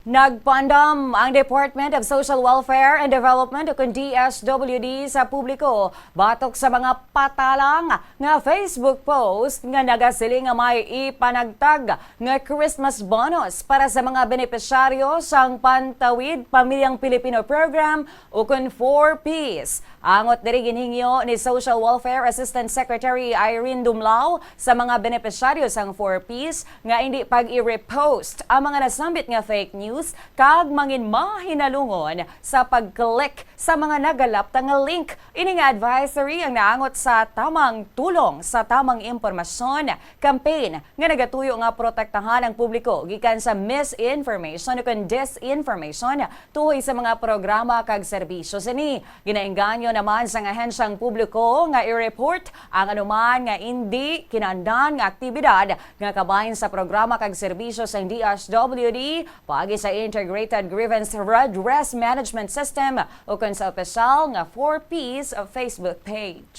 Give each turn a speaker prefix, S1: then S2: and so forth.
S1: Nagpaandam ang Department of Social Welfare and Development o kung DSWD sa publiko batok sa mga patalang nga Facebook post nga nagasiling nga may ipanagtag nga Christmas bonus para sa mga benepisyaryo sang Pantawid Pamilyang Pilipino Program o kung 4Ps. Angot diri ginhingyo ni Social Welfare Assistant Secretary Irene Dumlao sa mga benepisyaryo sang 4Ps nga hindi pag-i-repost ang mga nasambit nga fake news kag mangin mahinalungon sa pag-click sa mga nagalapta nga link. Ini nga advisory ang naangot sa tamang tulong sa tamang impormasyon campaign nga nagatuyo nga protektahan ang publiko gikan sa misinformation o kung disinformation tuhoy sa mga programa kag serbisyo. Sini ginaengganyo naman sa ahensyang publiko nga i-report ang anuman nga hindi kinahanglan nga aktibidad nga kabahin sa programa kag serbisyo sa DSWD paagi sa Integrated Grievance Redress Management System o kung sa opisyal nga 4Ps of Facebook page.